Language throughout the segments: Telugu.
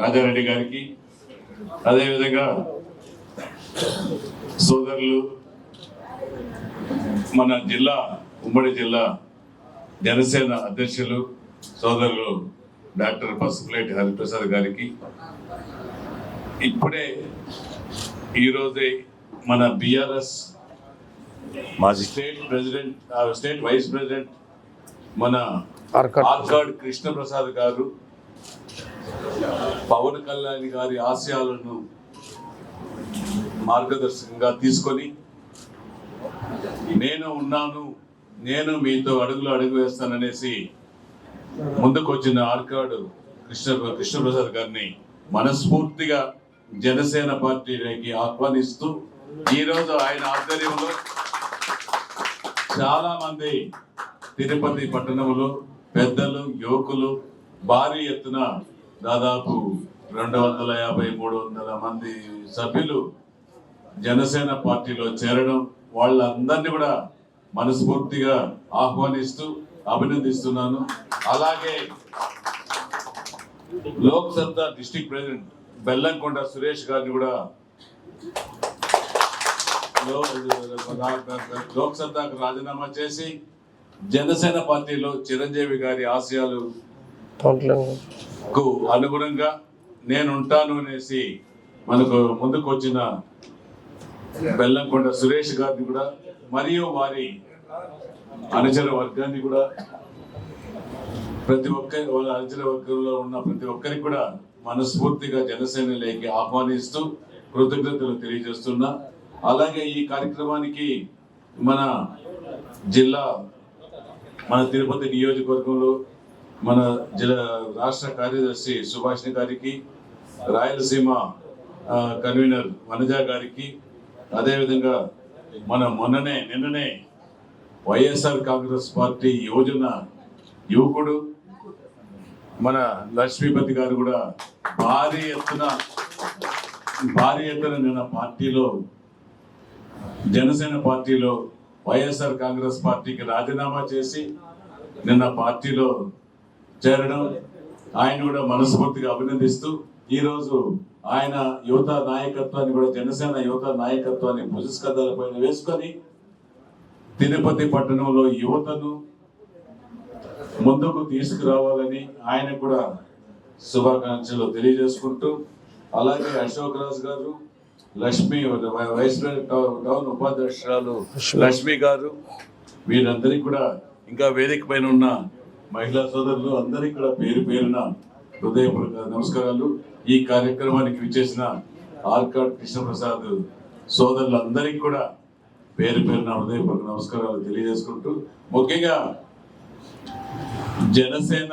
రాజారెడ్డి గారికి, అదేవిధంగా సోదరులు మన జిల్లా ఉమ్మడి జిల్లా జనసేన అధ్యక్షులు సోదరులు డాక్టర్ పసుపులేటి హరిప్రసాద్ గారికి, ఇప్పుడే ఈరోజే మన బిఆర్ఎస్ మాజీ స్టేట్ వైస్ ప్రెసిడెంట్ మన ఆర్కాడ్ కృష్ణప్రసాద్ గారు పవన్ కళ్యాణ్ గారి ఆశయాలను మార్గదర్శకంగా తీసుకొని నేను ఉన్నాను, నేను మీతో అడుగు వేస్తాననేసి ముందుకు వచ్చిన ఆర్కాడ్ కృష్ణప్రసాద్ గారిని మనస్ఫూర్తిగా జనసేన పార్టీలోకి ఆహ్వానిస్తూ ఈరోజు ఆయన ఆధ్వర్యంలో చాలా మంది తిరుపతి పట్టణంలో పెద్దలు యువకులు భారీ ఎత్తున దాదాపు 250-300 మంది సభ్యులు జనసేన పార్టీలో చేరడం, వాళ్ళందరినీ కూడా మనస్ఫూర్తిగా ఆహ్వానిస్తూ అభినందిస్తున్నాను. అలాగే లోక్ సత్తా డిస్ట్రిక్ట్ ప్రెసిడెంట్ బెల్లంకొండ సురేష్ గారిని కూడా లోక్ సత్తాకు రాజీనామా చేసి జనసేన పార్టీలో చిరంజీవి గారి ఆశయాలకు అనుగుణంగా నేను ఉంటాను అనేసి మనకు ముందుకు వచ్చిన బెల్లంకొండ సురేష్ గారిని కూడా మరియు వారి అనుచర వర్గాన్ని కూడా ప్రతి ఒక్కరి వాళ్ళ అనుచర వర్గంలో ఉన్న ప్రతి ఒక్కరికి కూడా మనస్ఫూర్తిగా జనసేనలోకి ఆహ్వానిస్తూ కృతజ్ఞతలు తెలియజేస్తున్నా. అలాగే ఈ కార్యక్రమానికి మన జిల్లా మన తిరుపతి నియోజకవర్గంలో మన జిల్లా రాష్ట్ర కార్యదర్శి సుభాష్ని గారికి, రాయలసీమ కన్వీనర్ వనజ గారికి, అదేవిధంగా మన నిన్ననే వైఎస్ఆర్ కాంగ్రెస్ పార్టీ యువకుడు మన లక్ష్మీపతి గారు కూడా భారీ ఎత్తున నిన్న పార్టీలో జనసేన పార్టీలో వైఎస్ఆర్ కాంగ్రెస్ పార్టీకి రాజీనామా చేసి నిన్న పార్టీలో చేరడం, ఆయన కూడా మనస్ఫూర్తిగా అభినందిస్తూ ఈరోజు ఆయన యువత నాయకత్వాన్ని కూడా జనసేన యువత నాయకత్వాన్ని భుజస్కంధాలపైన వేసుకొని తిరుపతి పట్టణంలో యువతను ముందుకు తీసుకురావాలని ఆయన కూడా శుభాకాంక్షలు తెలియజేసుకుంటూ, అలాగే అశోక్ రాజ్ గారు, లక్ష్మి వైస్ టౌన్ ఉపాధ్యక్షురాలు లక్ష్మి గారు, వీరందరికీ కూడా ఇంకా వేదిక పైన ఉన్న మహిళా సోదరులు అందరికీ కూడా పేరున హృదయపూర్వక నమస్కారాలు. ఈ కార్యక్రమానికి విచ్చేసిన ఆర్కాడ్ కృష్ణప్రసాద్ సోదరులందరికీ కూడా పేరున హృదయపూర్వక నమస్కారాలు తెలియజేసుకుంటూ, ముఖ్యంగా జనసేన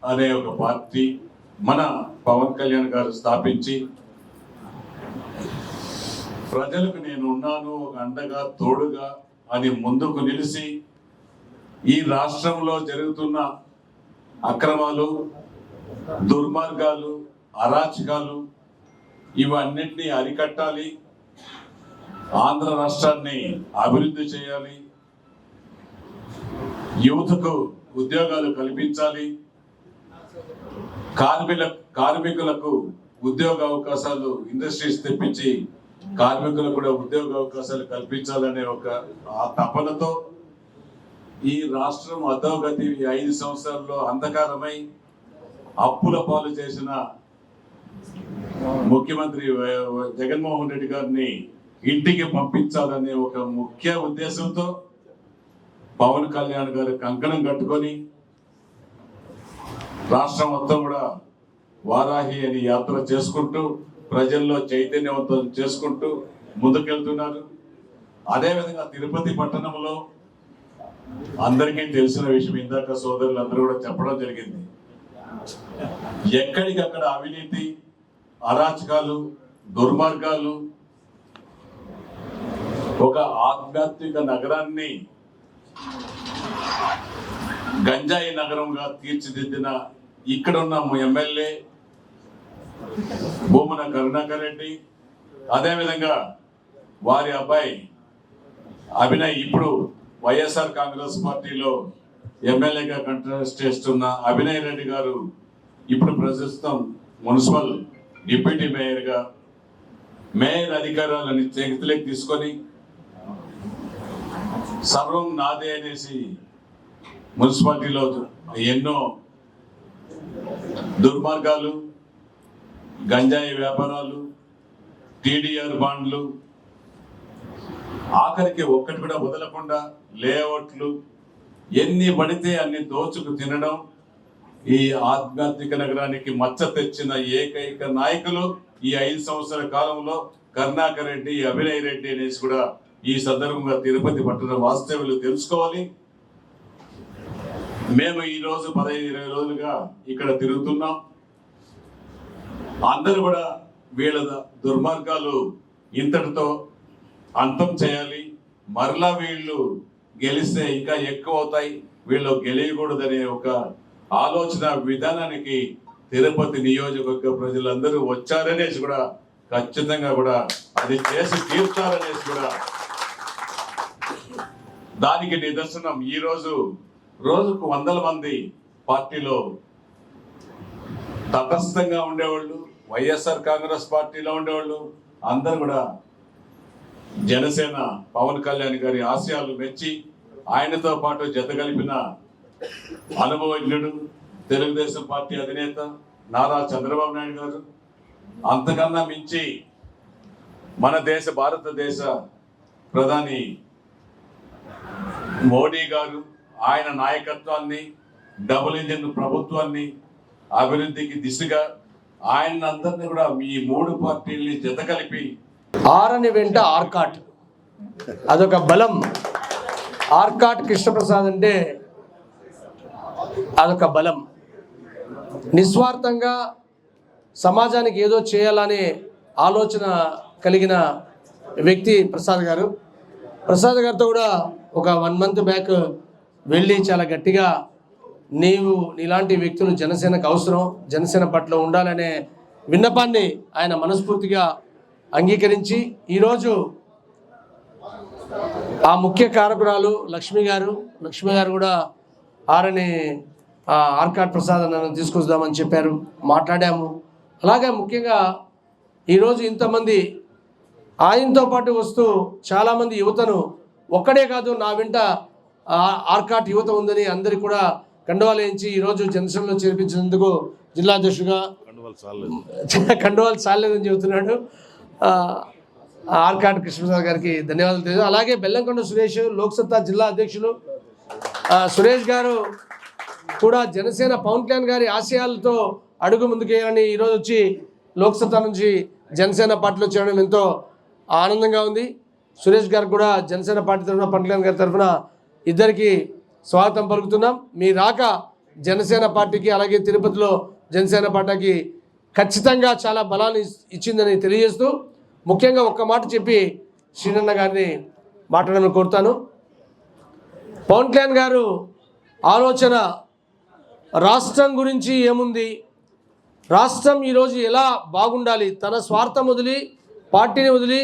అనే ఒక పార్టీ మన పవన్ కళ్యాణ్ గారు స్థాపించి ప్రజలకు నేను ఉన్నాను ఒక అండగా తోడుగా అని ముందుకు నిలిచి ఈ రాష్ట్రంలో జరుగుతున్న అక్రమాలు, దుర్మార్గాలు, అరాచకాలు ఇవన్నిటినీ అరికట్టాలి, ఆంధ్ర రాష్ట్రాన్ని అభివృద్ధి చేయాలి, యువతకు ఉద్యోగాలు కల్పించాలి, కార్మికులకు ఉద్యోగ అవకాశాలు ఇండస్ట్రీస్ తెప్పించి కార్మికులకు కూడా ఉద్యోగ అవకాశాలు కల్పించాలనే ఒక తపనతో ఈ రాష్ట్రం అధోగతి 5 సంవత్సరాల్లో అంధకారమై అప్పుల పాలు చేసిన ముఖ్యమంత్రి జగన్మోహన్ రెడ్డి గారిని ఇంటికి పంపించాలనే ఒక ముఖ్య ఉద్దేశంతో పవన్ కళ్యాణ్ గారు కంకణం కట్టుకొని రాష్ట్రం మొత్తం కూడా వారాహి అని యాత్ర చేసుకుంటూ ప్రజల్లో చైతన్యవంతం చేసుకుంటూ ముందుకెళ్తున్నారు. అదేవిధంగా తిరుపతి పట్టణంలో అందరికీ తెలిసిన విషయం, ఇందాక సోదరులు అందరూ కూడా చెప్పడం జరిగింది, ఎక్కడికక్కడ అవినీతి, అరాచకాలు, దుర్మార్గాలు, ఒక ఆధ్యాత్మిక నగరాన్ని గంజాయి నగరంగా తీర్చిదిద్దిన ఇక్కడున్న ఎమ్మెల్యే భూమన కరుణాకర్ రెడ్డి, అదేవిధంగా వారి అబ్బాయి అభినయ్, ఇప్పుడు వైఎస్ఆర్ కాంగ్రెస్ పార్టీలో ఎమ్మెల్యేగా కంటెస్ట్ చేస్తున్న అభినయ్ రెడ్డి గారు ఇప్పుడు ప్రస్తుతం మున్సిపల్ డిప్యూటీ మేయర్గా మేయర్ అధికారాలను చేతిలోకి తీసుకొని సర్వం నాదే అనేసి మున్సిపాలిటీలో ఎన్నో దుర్మార్గాలు, గంజాయి వ్యాపారాలు, టీడీఆర్ బాండ్లు, ఆఖరికి ఒక్కటి కూడా వదలకుండా లేఅవుట్లు ఎన్ని పడితే అన్ని దోచుకు తినడం, ఈ ఆధ్యాత్మిక నగరానికి మచ్చ తెచ్చిన ఏకైక నాయకులు ఈ 5 సంవత్సరాల కాలంలో కరుణాకర్ రెడ్డి, అభినయ్ రెడ్డి అనేసి కూడా ఈ సందర్భంగా తిరుపతి పట్టణ వాస్తవ్యులు తెలుసుకోవాలి. మేము ఈ రోజు 15-20 రోజులుగా ఇక్కడ తిరుగుతున్నాం. అందరూ కూడా వీళ్ళ దుర్మార్గాలు ఇంతటితో అంతం చేయాలి. మరలా వీళ్ళు గెలిస్తే ఇంకా ఎక్కువ అవుతాయి, వీళ్ళు గెలియకూడదనే ఒక ఆలోచన విధానానికి తిరుపతి నియోజకవర్గ ప్రజలందరూ వచ్చారనేసి కూడా ఖచ్చితంగా కూడా అది చేసి తీర్చాలనేసి కూడా దానికి నిదర్శనం ఈ రోజు రోజుకు 100 మంది పార్టీలో తటస్థంగా ఉండేవాళ్ళు, వైఎస్ఆర్ కాంగ్రెస్ పార్టీలో ఉండేవాళ్ళు అందరూ కూడా జనసేన పవన్ కళ్యాణ్ గారి ఆశయాలు మెచ్చి ఆయనతో పాటు జత కలిపిన అనుభవజ్ఞుడు తెలుగుదేశం పార్టీ అధినేత నారా చంద్రబాబు నాయుడు గారు, అంతకన్నా మించి మన భారతదేశ ప్రధాని మోడీ గారు ఆయన నాయకత్వాన్ని, డబుల్ ఇంజిన్ ప్రభుత్వాన్ని అభివృద్ధికి దిశగా ఆయన అందరినీ కూడా మీ 3 పార్టీల్ని జత కలిపి ఆరని వెంట ఆర్కాట్ అదొక బలం. ఆర్కాట్ కృష్ణప్రసాద్ అంటే అదొక బలం. నిస్వార్థంగా సమాజానికి ఏదో చేయాలనే ఆలోచన కలిగిన వ్యక్తి ప్రసాద్ గారు. ప్రసాద్ గారితో కూడా ఒక 1 మంత్ బ్యాక్ వెళ్ళి చాలా గట్టిగా నీలాంటి వ్యక్తులు జనసేనకు అవసరం, జనసేన పట్ల ఉండాలనే విన్నపాన్ని ఆయన మనస్ఫూర్తిగా అంగీకరించి ఈరోజు ఆ ముఖ్య కారకురాలు లక్ష్మి గారు కూడా ఆరని ఆర్కాట్ ప్రసాద్ నన్ను తీసుకొద్దామని చెప్పారు, మాట్లాడాము. అలాగే ముఖ్యంగా ఈరోజు ఇంతమంది ఆయనతో పాటు వస్తూ చాలామంది యువతను, ఒక్కడే కాదు నా వెంట ఆర్కాట్ యువత ఉందని అందరికీ కూడా కండువాలు వేయించి ఈరోజు జనసేనలో చేర్పించినందుకు జిల్లా అధ్యక్షుడిగా కండువాలు చాలేదని చెబుతున్నాడు ఆర్కాట్ కృష్ణప్రసాద్ గారికి ధన్యవాదాలు తెలియదు. అలాగే బెల్లంకొండ సురేష్ లోక్సత్తా జిల్లా అధ్యక్షులు సురేష్ గారు కూడా జనసేన పవన్ కళ్యాణ్ గారి ఆశయాలతో అడుగు ముందుకేయాలని ఈరోజు వచ్చి లోక్సత్తా నుంచి జనసేన పార్టీలో చేరడం ఎంతో ఆనందంగా ఉంది. సురేష్ గారు కూడా జనసేన పార్టీ తరఫున, పవన్ కళ్యాణ్ గారి తరఫున ఇద్దరికి స్వాగతం పలుకుతున్నాం. మీ రాక జనసేన పార్టీకి అలాగే తిరుపతిలో జనసేన పార్టీకి ఖచ్చితంగా చాలా బలాన్ని ఇచ్చిందని తెలియజేస్తూ ముఖ్యంగా ఒక్క మాట చెప్పి శ్రీనన్న గారిని మాట్లాడమని కోరుతాను. పవన్ కళ్యాణ్ గారు ఆలోచన రాష్ట్రం గురించి ఏముంది, రాష్ట్రం ఈరోజు ఎలా బాగుండాలి, తన స్వార్థం వదిలి, పార్టీని వదిలి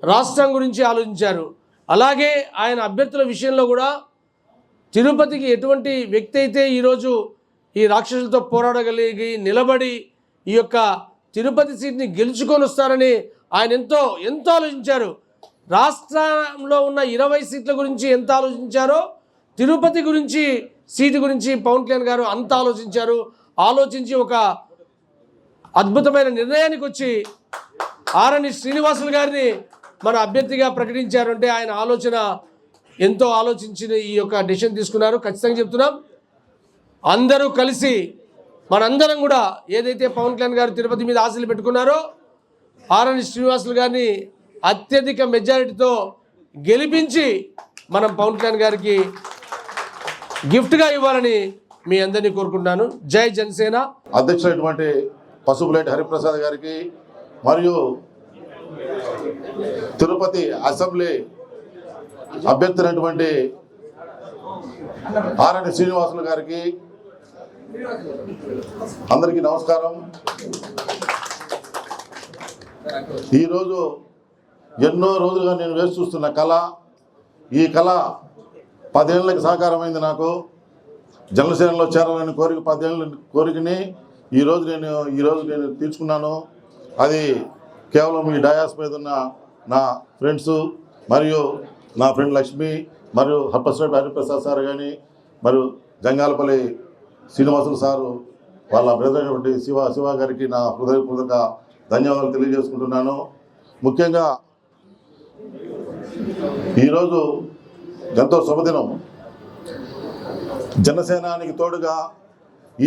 రాష్ట్రం గురించి ఆలోచించారు. అలాగే ఆయన అభ్యర్థుల విషయంలో కూడా తిరుపతికి ఎటువంటి వ్యక్తి అయితే ఈరోజు ఈ రాక్షసులతో పోరాడగలిగి నిలబడి ఈ యొక్క తిరుపతి సీట్ని గెలుచుకొని వస్తారని ఆయన ఎంతో ఆలోచించారు. రాష్ట్రంలో ఉన్న 20 సీట్ల గురించి ఎంత ఆలోచించారో తిరుపతి గురించి సీటు గురించి పవన్ కళ్యాణ్ గారు అంత ఆలోచించారు. ఆలోచించి ఒక అద్భుతమైన నిర్ణయానికి వచ్చి ఆరణి శ్రీనివాసులు గారిని మన అభ్యర్థిగా ప్రకటించారు. అంటే ఆయన ఆలోచన ఎంతో ఆలోచించి ఈ యొక్క డెసిషన్ తీసుకున్నారు. ఖచ్చితంగా చెప్తున్నాం, అందరూ కలిసి మనందరం కూడా ఏదైతే పవన్ కళ్యాణ్ గారు తిరుపతి మీద ఆశలు పెట్టుకున్నారో ఆరణి శ్రీనివాసులు గారిని అత్యధిక మెజారిటీతో గెలిపించి మనం పవన్ కళ్యాణ్ గారికి గిఫ్ట్గా ఇవ్వాలని మీ అందరినీ కోరుకుంటున్నాను. జై జనసేన. అధ్యక్షులైనటువంటి పసుపులేటి హరిప్రసాద్ గారికి మరియు తిరుపతి అసెంబ్లీ అభ్యర్థి ఆరణి శ్రీనివాసులు గారికి అందరికీ నమస్కారం. ఈరోజు ఎన్నో రోజులుగా నేను వేచి చూస్తున్న కళ, ఈ కళ 10 ఏళ్ళకి సాకారమైంది. నాకు జనసేనలో చేరాలని కోరిక 10 ఏళ్ళ కోరికని ఈరోజు నేను తీర్చుకున్నాను. అది కేవలం ఈ డయాస్ మీద ఉన్న నా ఫ్రెండ్స్ మరియు నా ఫ్రెండ్ లక్ష్మి మరియు హప్పశ్రేట్ హరిప్రసాద్ సార్ కానీ మరియు జంగాలపల్లి శ్రీనివాసులు సారు వాళ్ళ బ్రదర్ అయినటువంటి శివ గారికి నా హృదయపూర్వక ధన్యవాదాలు తెలియజేసుకుంటున్నాను. ముఖ్యంగా ఈరోజు ఎంతో శుభదినం. జనసేనానికి తోడుగా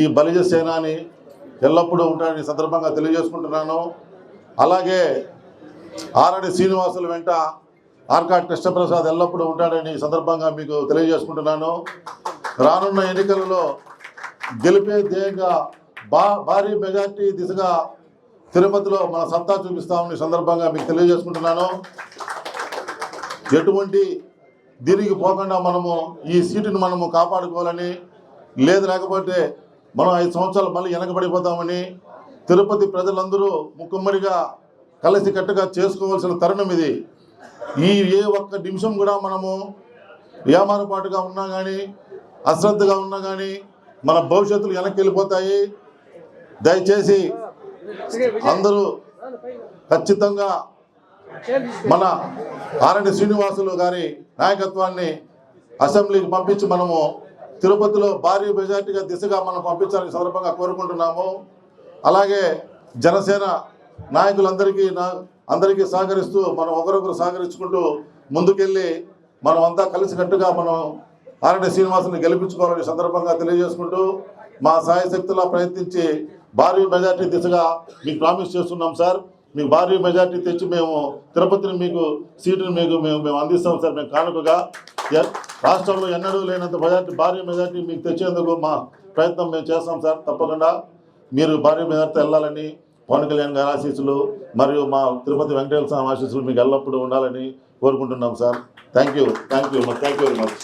ఈ బలిజ సేనాని ఎల్లప్పుడూ ఉంటాడని సందర్భంగా తెలియజేసుకుంటున్నాను. అలాగే ఆరడి శ్రీనివాసుల వెంట ఆర్కాట్ కృష్ణప్రసాద్ ఎల్లప్పుడూ ఉంటాడని సందర్భంగా మీకు తెలియజేసుకుంటున్నాను. రానున్న ఎన్నికలలో గెలిపే ధ్యేయంగా భారీ మెజార్టీ దిశగా తిరుపతిలో మన సత్తా చూపిస్తామని సందర్భంగా మీకు తెలియజేసుకుంటున్నాను. ఎటువంటి దీనికి పోకుండా మనము ఈ సీటును మనము కాపాడుకోవాలని, లేకపోతే మనం 5 సంవత్సరాలు మళ్ళీ వెనకబడిపోతామని తిరుపతి ప్రజలందరూ ముక్కుమ్మడిగా కలిసికట్టుగా చేసుకోవాల్సిన తరుణం ఇది. ఏ ఒక్క నిమిషం కూడా మనము ఏమారపాటుగా ఉన్నా కానీ, అశ్రద్ధగా ఉన్నా కానీ మన భవిష్యత్తులు వెనక్కి వెళ్ళిపోతాయి. దయచేసి అందరూ ఖచ్చితంగా మన ఆరడి శ్రీనివాసులు గారి నాయకత్వాన్ని అసెంబ్లీకి పంపించి మనము తిరుపతిలో భారీ మెజార్టీగా దిశగా మనం పంపించాలని సందర్భంగా కోరుకుంటున్నాము. అలాగే జనసేన నాయకులందరికీ సహకరిస్తూ మనం ఒకరొకరు సహకరించుకుంటూ ముందుకెళ్ళి మనం అంతా కలిసికట్టుగా మనం ఆరడి శ్రీనివాసుని గెలిపించుకోవాలని సందర్భంగా తెలియజేసుకుంటూ మా సాయశక్తులా ప్రయత్నించి భారీ మెజార్టీ దిశగా మీకు ప్రామిస్ చేస్తున్నాం సార్. మీకు భారీ మెజార్టీ తెచ్చి మేము తిరుపతిని మీకు సీటుని మేము అందిస్తాం సార్. మేము కానుకగా రాష్ట్రంలో ఎన్నడూ లేనంత భారీ మెజార్టీ మీకు తెచ్చేందుకు మా ప్రయత్నం మేము చేస్తాం సార్. తప్పకుండా మీరు భారీ మెజార్టీ వెళ్ళాలని పవన్ కళ్యాణ్ గారి ఆశీస్సులు మరియు మా తిరుపతి వెంకటేశ్వర స్వామి ఆశీస్సులు మీకు ఎల్లప్పుడూ ఉండాలని కోరుకుంటున్నాం sir. Thank you very much.